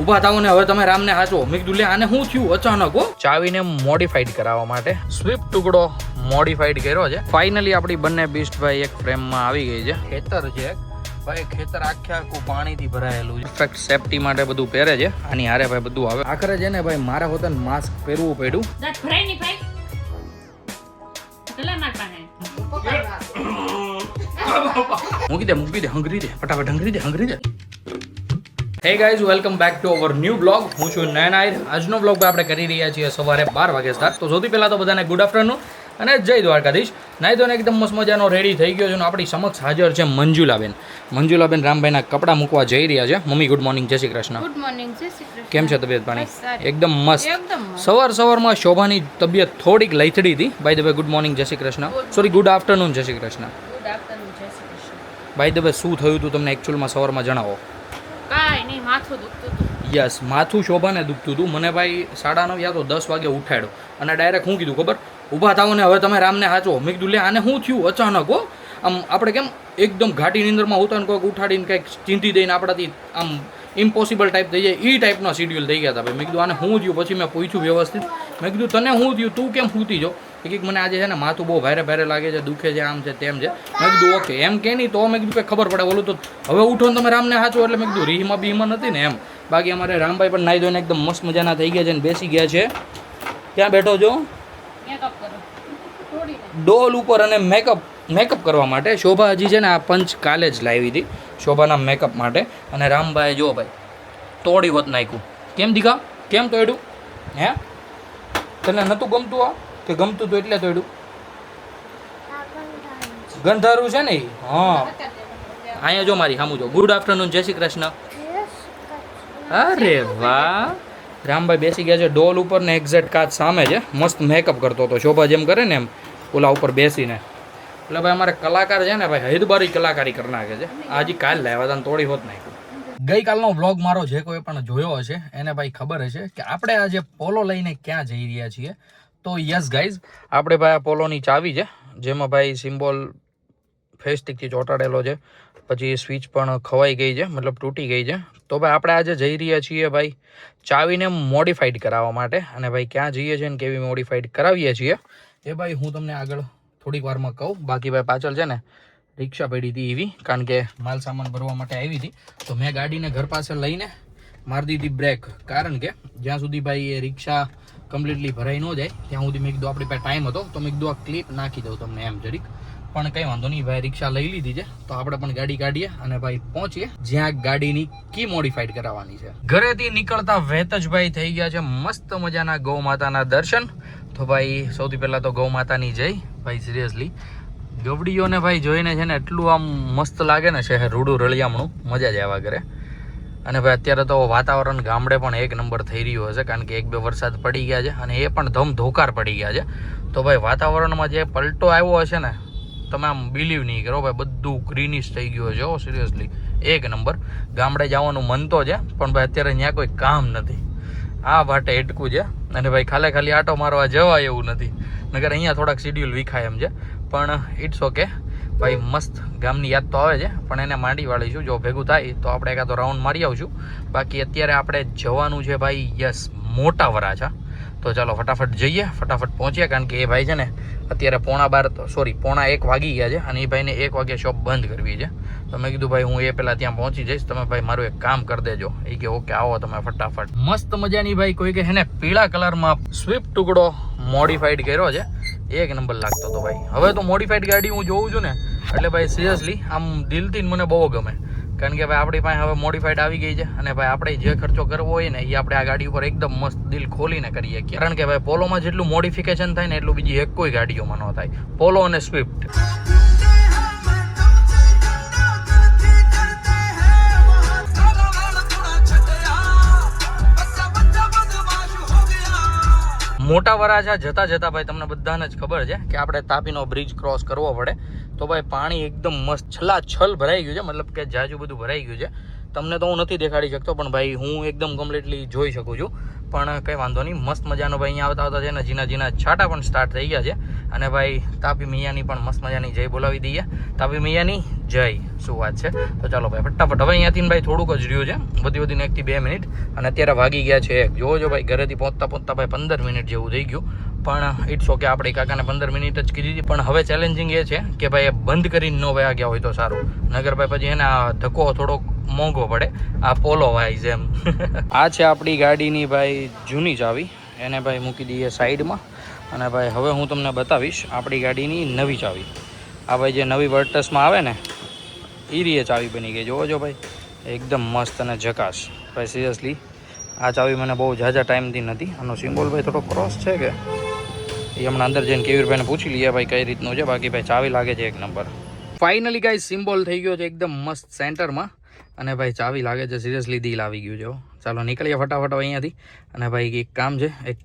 ઊભા થાઓ ને હવે તમે રામને હાચો. મેં કીધું લે આને શું થયું અચાનક હો. ચાવીને મોડિફાઈડ કરાવવા માટે સ્વિફ્ટ ટુકડો મોડિફાઈડ કર્યો છે. ફાઇનલી આપણી બંને બીસ્ટ ભાઈ એક ફ્રેમમાં આવી ગઈ છે. ખેતર છે ભાઈ, ખેતર આખું પાણીથી ભરાયેલું છે. પરફેક્ટ સેફટી માટે બધું પહેરે છે. આની હારે ભાઈ બધું આવે. આખરે છે ને ભાઈ મારા પોતાને માસ્ક પહેરવું પડ્યું. મૂકી દે હંગરી દે ફટાફટ હંગરી દે. Hey guys, welcome back to our new blog. હું છું નયન આહિર. આજનો બ્લોગ આપણે કરી રહ્યા છીએ સવારે 12 વાગે સ્ટાર્ટ. તો સૌથી પહેલાં તો બધાને ગુડ આફ્ટરનૂન અને જય દ્વારકાધીશ. નાઈ તો એકદમ મસ્ત મજાનો રેડી થઈ ગયો છે અને આપણી સમક્ષ હાજર છે મંજુલાબેન. મંજુલાબેન રામભાઈના કપડાં મૂકવા જઈ રહ્યા છે. મમ્મી ગુડ મોર્નિંગ, જય શ્રી કૃષ્ણ. ગુડ મોર્નિંગ, જય શ્રી કૃષ્ણ. કેમ છે તબિયત પાણી? એકદમ મસ્ત. સવારમાં શોભાની તબિયત થોડીક લઈથડી હતી. By the way good morning, જય Shri Krishna. Sorry, good afternoon, જય શ્રી કૃષ્ણ. ગુડ આફ્ટરનૂન, જય Shri Krishna. By the way શું થયું હતું તમને એકચ્યુઅલમાં સવારમાં જણાવો. કાંઈ નહીં, માથું દુખતું હતું. યસ, માથું શોભાને દુખતું હતું. મને ભાઈ 9:30 યા તો 10 વાગે ઉઠાડ્યો અને ડાયરેક્ટ શું કીધું ખબર? ઊભા થાઓ ને હવે તમે રામને હાચો. મેં કીધું લે આને શું થયું અચાનક હો. આમ આપણે કેમ એકદમ ઘાટી નીંદરમાં હોતા ને કોઈક ઉઠાડીને કંઈક ચીંધી દઈને આપણાથી આમ ઇમ્પોસિબલ ટાઈપ થઈ જાય એ ટાઈપનો શિડ્યુલ થઈ ગયા હતા ભાઈ. મેં કીધું આને શું થયું? પછી મેં પૂછ્યું વ્યવસ્થિત. મેં કીધું તને શું થયું, તું કેમ સૂતી જો? કે મને આજે છે ને માથું બહુ ભારે લાગે છે, દુખે છે, આમ છે તેમ છે. મેં કીધું ઓકે એમ કે નહીં તો મેં કીધું કંઈ ખબર પડે બોલું તો હવે ઉઠો ને તમે રામને હાચો. એટલે મેં કીધું રીહમાં બીમાં નથી ને એમ. બાકી અમારે રામભાઈ પણ નાઈ ધોઈને એકદમ મસ્ત મજાના થઈ ગયા છે અને બેસી ગયા છે. ક્યાં બેઠો છો? ડોલ ઉપર અને મેકઅપ કરવા માટે. શોભા હજી છે ને આ પંચ કાલે જ લાવી હતી શોભાના મેકઅપ માટે. અને રામભાઈ જો ભાઈ તોડી હોત નાખ્યું. કેમ દીકા, કેમ તોડ્યું? હે તને નહોતું ગમતું આ કે ગમતું હતું એટલે તોડ્યું? ગંધારું છે ને. હા અહીંયા જો મારી સામું જો. ગુડ આફ્ટરનૂન, જય શ્રી કૃષ્ણ. અરે વાહ, રામભાઈ બેસી ગયા છે ડોલ ઉપર ને એક્ઝેક્ટ કાચ સામે છે. મસ્ત મેકઅપ કરતો હતો શોભા જેમ કરે ને એમ ઓલા ઉપર બેસીને. એટલે ભાઈ અમારે કલાકાર છે ને ભાઈ હૈદબારી કલાકારી કરી નાખે છે. આજે કાલ લાવ્યા હતા તોડી હોત નાખ્યું. ગઈકાલનો વ્લોગ મારો જે કોઈ પણ જોયો હશે એને ભાઈ ખબર હશે કે આપણે આજે પોલો લઈને ક્યાં જઈ રહ્યા છીએ. તો યસ ગાઈઝ, આપણે ભાઈ આ પોલોની ચાવી છે જેમાં ભાઈ સિમ્બોલ ફેસ્ટિકથી ચોંટાડેલો છે. પછી સ્વિચ પણ ખવાઈ ગઈ છે, મતલબ તૂટી ગઈ છે. તો ભાઈ આપણે આજે જઈ રહ્યા છીએ ભાઈ ચાવીને મોડિફાઈડ કરાવવા માટે. અને ભાઈ ક્યાં જઈએ છીએ ને કેવી મોડિફાઈડ કરાવીએ છીએ એ ભાઈ હું તમને આગળ થોડીક વારમાં કહું. બાકી ભાઈ પાછળ છે ને રિક્ષા પડી હતી એવી, કારણ કે માલ સામાન ભરવા માટે આવી હતી. તો મેં ગાડીને ઘર પાસે લઈને મારી દીધી બ્રેક, કારણ કે જ્યાં સુધી ભાઈ એ રિક્ષા કમ્પ્લીટલી ભરાઈ ન જાય ત્યાં સુધી મેં કીધું આપણી પાસે ટાઈમ હતો તો મેં કીધું આ ક્લિપ નાખી દઉં તમને એમ જરીક. પણ કંઈ વાંધો નહીં ભાઈ, રિક્ષા લઈ લીધી છે તો આપણે પણ ગાડી કાઢીએ અને ભાઈ પહોંચીએ જ્યાં ગાડીની કી મોડિફાઈડ કરાવવાની છે. ઘરેથી નીકળતા વહેત જ ભાઈ થઈ ગયા છે મસ્ત મજાના ગૌ માતાના દર્શન. તો ભાઈ સૌથી પહેલાં તો ગૌ માતાની જય. ભાઈ સિરિયસલી ગવડીઓને ભાઈ જોઈને છે ને એટલું આમ મસ્ત લાગે ને શહેર રૂડું રળિયામણું, મજા જ આવ્યા કરે. અને ભાઈ અત્યારે તો વાતાવરણ ગામડે પણ એક નંબર થઈ રહ્યું હશે, કારણ કે 1-2 વરસાદ પડી ગયા છે અને એ પણ ધમધોકાર પડી ગયા છે. તો ભાઈ વાતાવરણમાં જે પલટો આવ્યો હશે ને તમે આમ બિલીવ નહીં કરો ભાઈ, બધું ગ્રીનિશ થઈ ગયું છે. સિરિયસલી એક નંબર. ગામડે જવાનું મન તો છે પણ ભાઈ અત્યારે ત્યાં કોઈ કામ નથી. આ વાટે એટકું છે અને ભાઈ ખાલી આટો મારવા જવાય એવું નથી, નગર અહીંયા થોડાક શિડ્યુલ વિખાય એમ છે. પણ ઇટ્સ ઓકે ભાઈ, મસ્ત ગામની યાદ તો આવે છે પણ એને માંડી વાળીશું. જો ભેગું થાય તો આપણે એકાદો રાઉન્ડ મારી આવશું. બાકી અત્યારે આપણે જવાનું છે ભાઈ યસ મોટા વરાછા. તો ચાલો ફટાફટ જઈએ, ફટાફટ પહોંચીએ, કારણ કે એ ભાઈ છે ને અત્યારે 1:30 વાગી ગયા છે અને એ ભાઈને 1 વાગે શોપ બંધ કરવી છે. તો મેં કીધું ભાઈ હું એ પહેલાં ત્યાં પહોંચી જઈશ, તમે ભાઈ મારું એક કામ કરી દેજો. એ કે ઓકે આવો તમે ફટાફટ. મસ્ત મજાની ભાઈ કોઈ કે હે ને પીળા કલરમાં સ્વિફ્ટ ટુકડો મોડિફાઈડ કર્યો છે. એક નંબર લાગતો હતો ભાઈ. હવે તો મોડિફાઈડ ગાડી હું જોઉં છું ને એટલે ભાઈ સિરિયસલી આમ દિલથી મને બહુ ગમે, કારણ કે ભાઈ આપણી પાસે હવે મોડિફાઈડ આવી ગઈ છે અને ભાઈ આપણે જે ખર્ચો કરવો હોય ને એ આપણે આ ગાડી ઉપર એકદમ મસ્ત દિલ ખોલીને કરીએ. કારણ કે ભાઈ પોલોમાં જેટલું મોડિફિકેશન થાય ને એટલું બીજી એક કોઈ ગાડીઓમાં ન થાય. પોલો અને સ્વિફ્ટ મોટા વરાછા જતા ભાઈ તમને બધાને જ ખબર છે કે આપણે તાપીનો બ્રિજ ક્રોસ કરવો પડે. તો ભાઈ પાણી એકદમ મસ્ત છલ ભરાઈ ગયું છે, મતલબ કે જાજુ બધું ભરાઈ ગયું છે. તમને તો હું નથી દેખાડી શકતો, પણ ભાઈ હું એકદમ કમ્પ્લીટલી જોઈ શકું છું. પણ કંઈ વાંધો નહીં, મસ્ત મજાનો ભાઈ અહીંયા આવતા છે ને જીના છાંટા પણ સ્ટાર્ટ થઈ ગયા છે. અને ભાઈ તાપી મૈયાની પણ મસ્ત મજાની જય બોલાવી દઈએ. તાપી મૈયાની જય, શું વાત છે. તો ચાલો ભાઈ ફટાફટ હવે અહીંયાથી ભાઈ થોડુંક જ રહ્યું છે, વધીને 1 થી 2 મિનિટ, અને અત્યારે વાગી ગયા છે 1. જોવો ભાઈ ઘરેથી પહોંચતા ભાઈ 15 મિનિટ જેવું થઈ ગયું. પણ ઇટ્સ ઓકે, આપણે કાકાને 15 મિનિટ જ કીધી હતી. પણ હવે ચેલેન્જિંગ એ છે કે ભાઈ બંધ કરીને ન વયા ગયા હોય તો સારું, નગર ભાઈ પછી એને આ ધક્કો થોડોક મોંઘો પડે. આ પોલો વાઇઝ એમ. આ છે આપણી ગાડીની ભાઈ જૂની ચાવી, એને ભાઈ મૂકી દઈએ સાઈડમાં. અને ભાઈ હવે હું તમને બતાવીશ આપણી ગાડીની નવી ચાવી. આ ભાઈ જે નવી વર્ટસમાં આવે ને એ રીએ ચાવી બની ગઈ. જોવો જો ભાઈ, એકદમ મસ્ત અને ઝકાશ. ભાઈ સિરિયસલી આ ચાવી મને બહુ ઝાઝા ટાઈમથી નથી. આનો સિમ્બોલ ભાઈ થોડો ક્રોસ છે કે એ હમણાં અંદર જઈને કેવીરભાઈને પૂછી લઈએ ભાઈ કઈ રીતનું છે. બાકી ભાઈ ચાવી લાગે છે 1 નંબર. ફાઇનલી ગાઈસ સિમ્બોલ થઈ ગયો છે એકદમ મસ્ત સેન્ટરમાં, અને ભાઈ ચાવી લાગે છે સિરિયસલી દિલ આવી ગયું છે. ચાલો નીકળીએ ફટાફટ અહીંયાથી, અને ભાઈ એક કામ છે, એક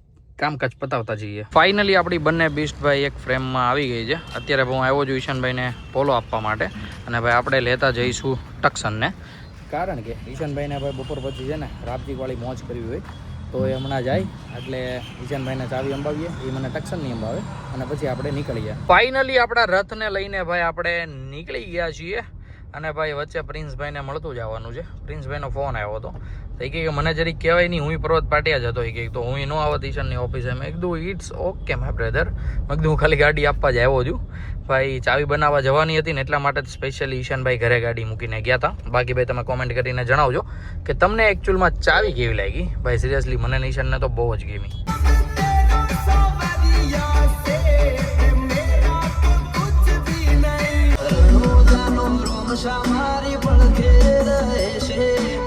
કામકાજ પતાવતા જઈએ. ફાઇનલી આપણી બંને બીસ્ટ ભાઈ એક ફ્રેમમાં આવી ગઈ છે. અત્યારે હું આવ્યો છું ઈશાનભાઈને પોલો આપવા માટે, અને ભાઈ આપણે લેતા જઈશું ટક્સનને. કારણ કે ઈશાનભાઈને ભાઈ બપોર પછી છે ને રાપજીવાળી મોજ કરવી હોય તો એ હમણાં જાય, એટલે ઈશાનભાઈને ચાવી અંબાવીએ, એ મને ટક્સનની અંબાવે, અને પછી આપણે નીકળીએ. ફાઇનલી આપણા રથને લઈને ભાઈ આપણે નીકળી ગયા છીએ. અને ભાઈ વચ્ચે પ્રિન્સભાઈને મળતું જવાનું છે. પ્રિન્સભાઈનો ફોન આવ્યો હતો, તો એ કહે કે મને જરીક કહેવાય નહીં, હું પર્વત પાટિયા જ હતો. એ કહે તો હું ન આવત ઈશાનની ઓફિસે. મેં કીધું ઇટ્સ ઓકે માય બ્રધર. મેં કીધું હું ખાલી ગાડી આપવા જ આવ્યો છું. ભાઈ ચાવી બનાવવા જવાની હતી ને એટલા માટે સ્પેશિયલી ઈશાનભાઈ ઘરે ગાડી મૂકીને ગયા હતા. બાકી ભાઈ તમે કોમેન્ટ કરીને જણાવજો કે તમને એકચ્યુઅલમાં ચાવી કેવી લાગી. ભાઈ સિરિયસલી મને ને ઈશાનને તો બહુ જ ગમી.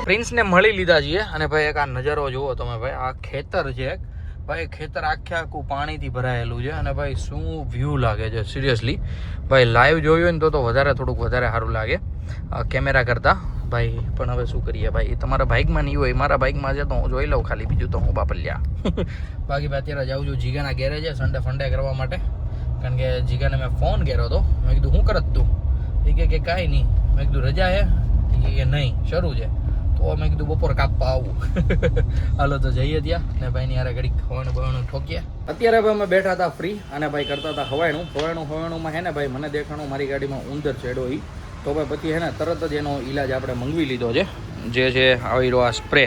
પ્રિન્સને મળી લીધા છીએ, અને ભાઈ એક આ નજારો જુઓ તમે ભાઈ. આ ખેતર છે ભાઈ, ખેતર આખું પાણીથી ભરાયેલું છે, અને ભાઈ શું વ્યૂ લાગે છે સિરિયસલી. ભાઈ લાઈવ જોયું ને તો થોડુંક વધારે સારું લાગે કેમેરા કરતાં ભાઈ. પણ હવે શું કરીએ ભાઈ, તમારા બાઇકમાં નહીં હોય, મારા બાઇકમાં છે તો હું જોઈ લઉં ખાલી, બીજું તો હું બાપલ્યા. બાકી ભાઈ અત્યારે જાઉં છું જીગાના ગેરેજે સન્ડે ફંડે કરવા માટે. કારણ કે જીગાને મેં ફોન કર્યો હતો, મેં કીધું શું કરત તું? એ કે કાંઈ નહીં. મેં કીધું રજા હે? કે નહીં શરૂ છે. તો મેં કીધું બપોર કાપવા આવું. હાલો તો જઈએ ત્યાં, ને ભાઈની યારે ઘડીક હવાણું ઠોકીએ. અત્યારે ભાઈ અમે બેઠા હતા ફ્રી, અને ભાઈ કરતા હતા હવાણુંમાં હે ને ભાઈ મને દેખાણું મારી ગાડીમાં ઉંદર ચડ્યો ઈ. તો ભાઈ પછી હે ને તરત જ એનો ઈલાજ આપણે મંગવી લીધો છે, જે છે આવી રહ્યો આ સ્પ્રે.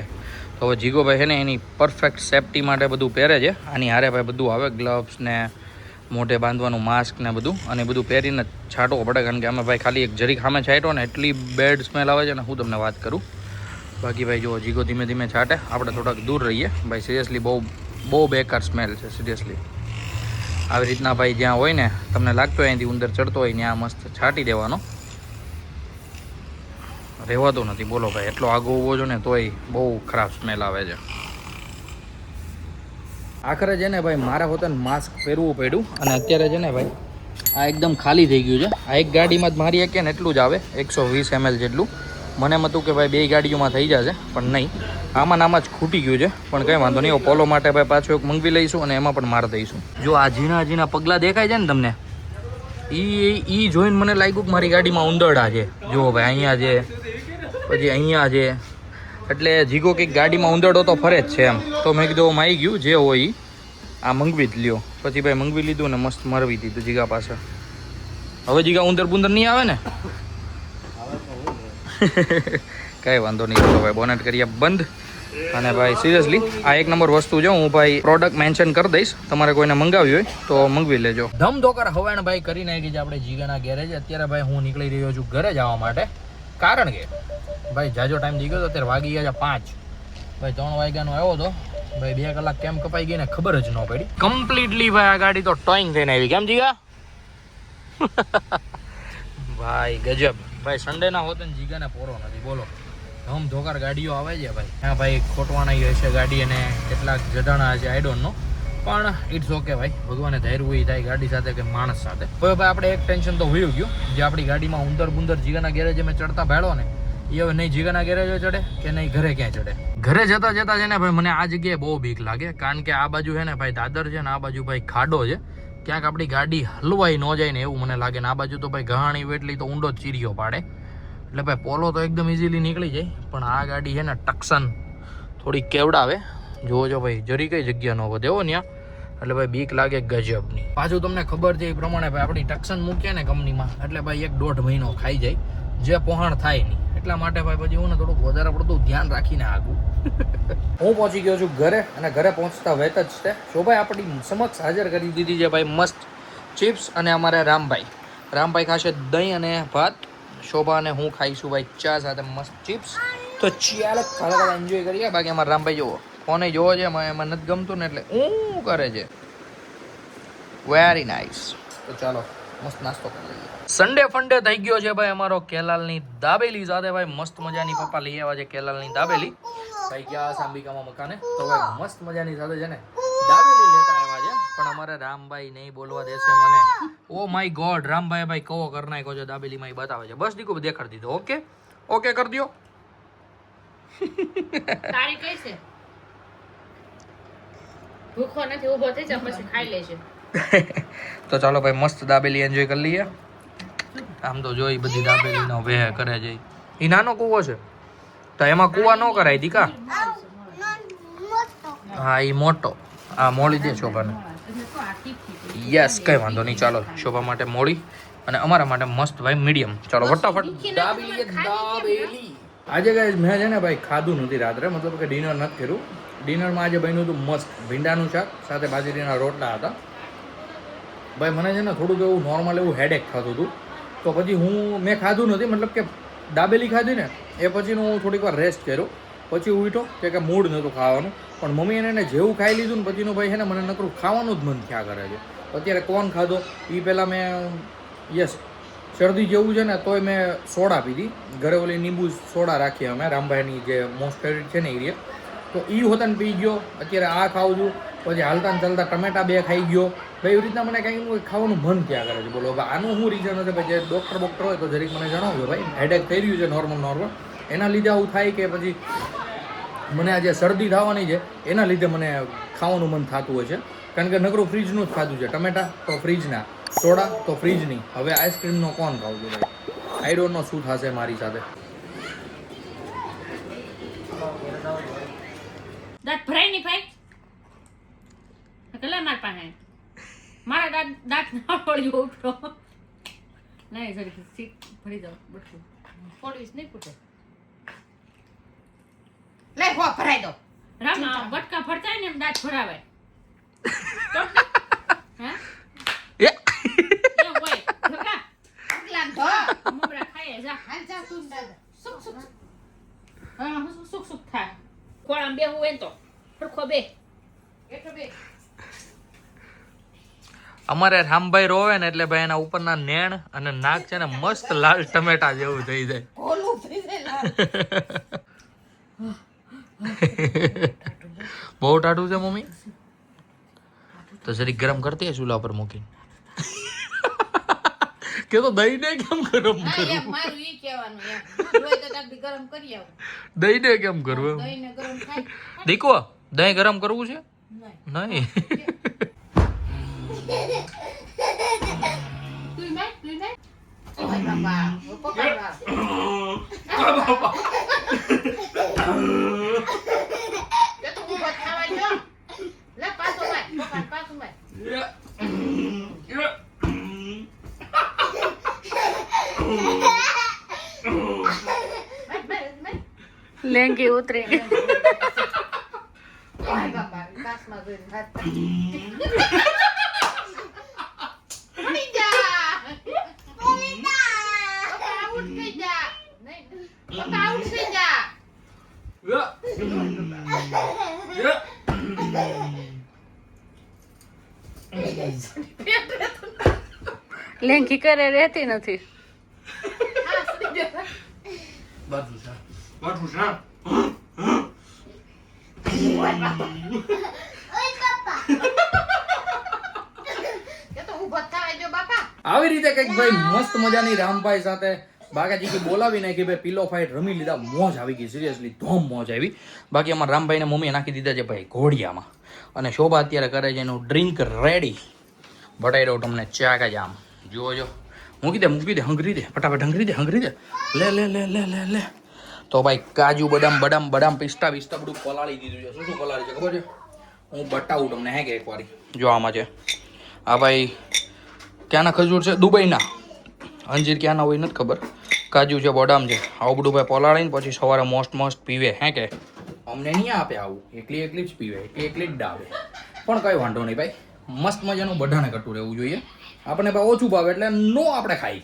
તો હવે જીગોભાઈ છે ને એની પરફેક્ટ સેફટી માટે બધું પહેરે છે. આની હારે ભાઈ બધું આવે, ગ્લવ્સ ને મોઢે બાંધવાનું માસ્ક ને બધું, અને બધું પહેરીને છાંટવો પડે. કારણ કે અમે ભાઈ ખાલી એક જરીક સામે છાંટ્યો ને એટલી બેડ સ્મેલ આવે છે ને, હું તમને વાત કરું. બાકી ભાઈ જો જીગો ધીમે ધીમે છાંટે, આપણે થોડાક દૂર રહીએ. ભાઈ સિરિયસલી બહુ બેકાર સ્મેલ છે સિરિયસલી. આવી રીતના ભાઈ જ્યાં હોય ને તમને લાગતો હોય અહીંથી ઉંદર ચડતો હોય ત્યાં મસ્ત છાંટી દેવાનો. રહેવાતું નથી બોલો ભાઈ, એટલો આગો ઉભો છો ને તોય બહુ ખરાબ સ્મેલ આવે છે. આખરે છે ને ભાઈ મારા પોતાને માસ્ક પહેરવું પડ્યું, અને અત્યારે છે ને ભાઈ આ એકદમ ખાલી થઈ ગયું છે. આ એક ગાડીમાં જ મારી કે ને એટલું જ આવે 120 ml જેટલું. મને એમ હતું કે ભાઈ 2 ગાડીઓમાં થઈ જશે, પણ નહીં, આમાં જ ખૂટી ગયું છે. પણ કંઈ વાંધો નહીં, પોલો માટે ભાઈ પાછું એક મંગવી લઈશું, અને એમાં પણ મારી દઈશું. જો આ ઝીણા પગલાં દેખાય છે ને તમને, એ જોઈને મને લાગ્યું કે મારી ગાડીમાં ઉંદરડા છે. જુઓ ભાઈ અહીંયા છે, પછી અહીંયા છે, એટલે જીગો કંઈક ગાડીમાં ઉંદરડો તો ફરે જ છે એમ. તો મેં કીધું આવી ગયું જે હોય એ આ મંગવી જ લ્યો. પછી ભાઈ મંગવી લીધું ને મસ્ત મરવી દીધું જીગા પાસે. હવે જીગા ઉંદર બુંદર નહીં આવે ને? કાંઈ વાંધો નહીં. ચલો ભાઈ બોનેટ કરીએ બંધ. અને ભાઈ સિરિયસલી આ 1 નંબર વસ્તુ છે. હું ભાઈ પ્રોડક્ટ મેન્શન કરી દઈશ, તમારે કોઈને મંગાવી હોય તો મંગવી લેજો. ધમધોકાર હવાણ ભાઈ કરી નાખી છે આપણે જીગાના ગેરેજ. અત્યારે ભાઈ હું નીકળી રહ્યો છું ઘરે જવા માટે, કારણ કે ભાઈ જાજો ટાઈમ થઈ ગયો. અત્યારે વાગી ગયા છે 5. ભાઈ 3 વાગ્યાનો આવ્યો હતો ભાઈ, 2 કલાક કેમ કપાઈ ગઈ ને ખબર જ ન પડી. કમ્પ્લીટલી ભાઈ આ ગાડી તો ટોઈંગ થઈને આવી. કેમ જીગા? ભાઈ ગજબ. ભાઈ સન્ડે ના હોત ને જીગાને પોરો નથી બોલો. ધમધોકાર ગાડીઓ આવે છે ભાઈ. હા ભાઈ ખોટવાના હશે ગાડી, અને કેટલાક જડાણા હશે, આઈ ડોન્ટ નો. પણ ઇટ્સ ઓકે ભાઈ, ભગવાને ધાર્યું હોય થાય ગાડી સાથે કે માણસ સાથે. હવે ભાઈ આપણે એક ટેન્શન તો વયું ગયું, જે આપણી ગાડીમાં ઉંદર બુંદર જીગાના ગેરેજે મેં ચડતા ભેળો ને, એ હવે નહીં જીગાના ગેરેજે ચડે કે નહીં ઘરે ક્યાં ચડે. ઘરે જતા છે ને ભાઈ મને આ જગ્યાએ બહુ બીક લાગે. કારણ કે આ બાજુ છે ને ભાઈ દાદર છે ને, આ બાજુ ભાઈ ખાડો છે. ક્યાંક આપણી ગાડી હલવાઈ ન જાય ને એવું મને લાગે. ને આ બાજુ તો ભાઈ ગહાણી એટલી તો ઊંડો ચીરિયો પાડે. એટલે ભાઈ પોલો તો એકદમ ઇઝીલી નીકળી જાય, પણ આ ગાડી છે ને ટક્સન થોડી કેવડાવે. જોવો જો ભાઈ જરી કઈ જગ્યા ન વધે હો ત્યાં, એટલે ભાઈ બીક લાગે ગજબની. પાછું તમને ખબર છે એ પ્રમાણે ભાઈ આપણી ટક્સન મૂકીએ ને કંપનીમાં એટલે ભાઈ 1-1.5 મહિનો ખાઈ જાય, જે પહોંચ થાય નહીં. એટલા માટે ભાઈ પછી હું ને થોડુંક વધારે પડતું ધ્યાન રાખીને આગું. હું પહોંચી ગયો છું ઘરે, અને ઘરે પહોંચતા વેત જ છે શોભાઈ આપણી સમક્ષ હાજર કરી દીધી છે ભાઈ મસ્ત ચિપ્સ, અને અમારે રામભાઈ ખાશે દહીં અને ભાત. શોભા અને હું ખાઈશું ભાઈ ચા સાથે મસ્ત ચિપ્સ. તો ચાલો ખાવા એન્જોય કરીએ. બાકી અમારા રામભાઈ જુઓ ફોને જોવો છે, એમાં નથી ગમતું ને એટલે હું કરે છે. Very nice. તો ચાલો મસ્ત નાસ્તો કરી લઈએ. સન્ડે ફંડે થઈ ગયો છે ભાઈ અમારો કેલાલની દાબેલી સાથે. ભાઈ મસ્ત મજાની પપ્પા લઈ આવ્યા છે કેલાલની દાબેલી. ભાઈ ગયા સાંબિકામાં મકાને, તો ભાઈ મસ્ત મજાની સાથે છે ને દાબેલી લેતા આવ્યા છે. પણ અમારે રામભાઈ નહીં બોલવા દેશે મને. ઓ માય ગોડ, રામભાઈ ભાઈ કવો કરી નાખ્યો છે દાબેલીમાં, એ બતાવે છે. બસ દીકુ દેખાડી દીધો. ઓકે ઓકે કરી દો. તારી કઈ છે? ભૂખો નથી, ઊભો થઈ જા પછી ખાઈ લેશે. તો ચાલો ભાઈ મસ્ત દાબેલી એન્જોય કરી લઈએ. આમ તો જોઈ બધી દાબેલીનો વેહ કરે છે. એ નાનો કૂવો છે તો એમાં કૂવા ન કરાય દીકા. હા એ મોટો. હા મોડી દે શોભાને. યસ કઈ વાંધો નહીં. ચાલો શોભા માટે મોડી અને અમારા માટે મસ્ત ભાઈ મીડિયમ. ચાલો ફટાફટ દાબેલી. આજે ગાઈસ મેં છે ને ભાઈ ખાધું નથી રાત્રે, મતલબ કે ડિનર નથી કર્યું. ડિનરમાં આજે બન્યું હતું મસ્ત ભીંડાનું શાક સાથે બાજરીના રોટલા હતા. ભાઈ મને છે ને થોડુંક એવું નોર્મલ એવું હેડેક થતું હતું, તો પછી મેં ખાધું નથી, મતલબ કે દાબેલી ખાધી ને એ પછીનું હું થોડીક વાર રેસ્ટ કર્યો. પછી ઉઠ્યો કે મૂડ નહોતું ખાવાનું, પણ મમ્મી એને જેવું ખાઈ લીધું ને પછીનું ભાઈ છે ને મને નકરું ખાવાનું જ મન થયા કરે છે. અત્યારે કોણ ખાધો એ પહેલાં મેં યસ શરદી જેવું છે ને તોય મેં સોડા પીધી. ઘરે ઓલી લીંબુ સોડા રાખીએ અમે, રામભાઈની જે મોસ્ટ ફેવરિટ છે ને એ, તો એ હોતાને પી ગયો. અત્યારે આ ખાઉં છું, પછી હાલતા ને ચાલતા ટમેટા 2 ખાઈ ગયો. ભાઈ એવી રીતના મને કંઈક ખાવાનું મન થયા કરે છે. બોલો હવે આનું શું રીઝન હશે ભાઈ? જે ડૉક્ટર હોય તો જરીક મને જણાવજો ભાઈ. હેડેક થઈ રહ્યું છે નોર્મલ, એના લીધે આવું થાય કે પછી મને આ જે શરદી થવાની છે એના લીધે મને ખાવાનું મન થતું હોય છે. કારણ કે નકરું ફ્રીજનું જ ખાધું છે. ટમેટા તો ફ્રીજના, સોડા તો ફ્રીજની. હવે આઈસ્ક્રીમનો કોણ ખાવું છું ભાઈ? આઈ ડોન્ટ નો શું થશે મારી સાથે. દાંત ભરાય નહીં ભાઈ. કલા માર પાસે મારા દાંત ના પડ્યો ઉઠો નહીં. જરી સીટ ભરી દો બટકું પડવીશ નહીં ફૂટે. લે હો ભરાઈ દો. રામ બટકા ભરતા ને એમ દાંત ભરાવાય. હે એ એ હોય ઢોકા અગલાન ધો. મમરા ખાય જા. હાલ જા તું દાદા. સુક સુક હા હું સુક સુક થાય. કોળામ બે હું એન તો ફરખો બે એટલો બે. અમારે રામભાઈ રોવે ને એટલે ભાઈ એના ઉપરના નેણ અને નાક છે ને મસ્ત લાલ ટમેટા જેવું થઈ જાય. ઓલું થઈ જાય. બહુ ટાઢું છે મમ્મી. તો જરી ગરમ કરતી ચૂલા પર મૂકી કે તો દહીં ને કેમ ગરમ હા કરું? એમ મારું ઈ કહેવાનું એમ. દૂધ હોય તો તાક ગરમ કરી આવું. દહીં ને કેમ કરવું? દહીં ને ગરમ થાય. દીકો દહીં ગરમ કરવું છે? નહીં. નહીં. તું મે. ઓય બાપા. પકડવા. તે તો ઉભો થવા જો. લે પાછો ભાઈ. પકડ પાછો ભાઈ. લેંગી ઉતરી ગઈ. ઓય બાપા. કાસમાં જોઈને હાથ. પડી જા. પપ્પા આઉટ થઈ જા. નહીં. પપ્પા આઉટ થઈ જા. લેંગી કરે રહેતી નથી. હા સુઈ જા. કે તો ઉભો થવા જો બાપા. આવી રીતે કંઈક ભાઈ મસ્ત મજાની રામભાઈ સાથે બાગાજી બોલાવી નાખી ભાઈ. પિલો ફાઇટ રમી લીધા. મોજ આવી ગઈ, સિરિયસલી ધોમ મોજ આવી. બાકી અમારા રામભાઈને મમ્મીએ નાખી દીધા છે ભાઈ ઘોડિયામાં, અને શોભા અત્યારે કરે છે એનું ડ્રિંક રેડી. બતાવી દઉં તમને ચા કે જામ. જુઓ જો મૂકી દે હંગરી દે ફટાફટ હંગરી દે લે લે લે લે લે લે તો ભાઈ કાજુ બદામ પિસ્તા બધું પલાળી દીધું છે. શું પલાળી છે ખબર છે? હું બતાવું તમને હે કે એકવાર જો આમાં છે. આ ભાઈ ક્યાંના ખજૂર છે? દુબઈના. અંજીર ક્યાંના હોય નથી ખબર. કાજુ છે, બદામ છે, આવું બધું ભાઈ પલાળીને પછી સવારે મસ્ત પીવે હે કે અમને નહીં આપે આવું, એકલી જ પીવે, એકલી જ ડાવે. પણ કંઈ વાંધો નહીં ભાઈ, મસ્ત મજાનું બધાને કરતું રહેવું જોઈએ. આપણે ભાઈ ઓછું ભાવે એટલે નો આપણે ખાઈ.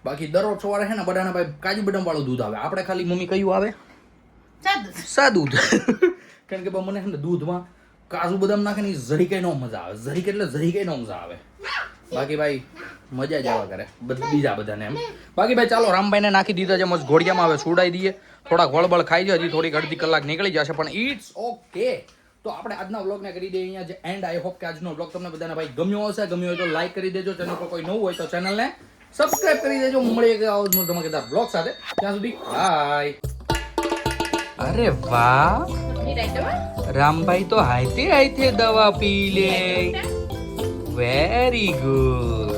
બાકી દરરોજ સવારે છે ને બધાને ભાઈ કાજુ બદામ વાળું દૂધ આવે. આપણે ખાલી મમ્મી કયું આવે? સાદું કારણ કે મને છે ને દૂધમાં કાજુ બદામ નાખે ને જરી કઈ નો મજા આવે. જરી કઈ નો મજા આવે. બાકી ભાઈ મજા જ આવા કરે બીજા બધાને એમ. બાકી ભાઈ ચાલો રામભાઈને નાખી દીધા છે મસ્ત ઘોડિયામાં. હવે સુડાઈ દઈએ, થોડાક વળબળ ખાઈ જાય. હજી થોડીક અડધી કલાક નીકળી જશે પણ ઇટ્સ ઓકે. તો આપણે આજના વ્લોગને કરી દઈએ અહીંયા જે એન્ડ. આઈ હોપ કે આજનો વ્લોગ તમને બધાને ભાઈ ગમ્યો હશે. ગમ્યો હોય તો લાઈક કરી દેજો. ચેનલ પર કોઈ નવું હોય તો ચેનલને સબસ્ક્રાઇબ કરી દેજો. મળીએ કે આવો જ ધમાકેદાર વ્લોગ સાથે. ત્યાં સુધી બાય. અરે વાહ, રામભાઈ તો હાઈતે દવા પી લે. Very good.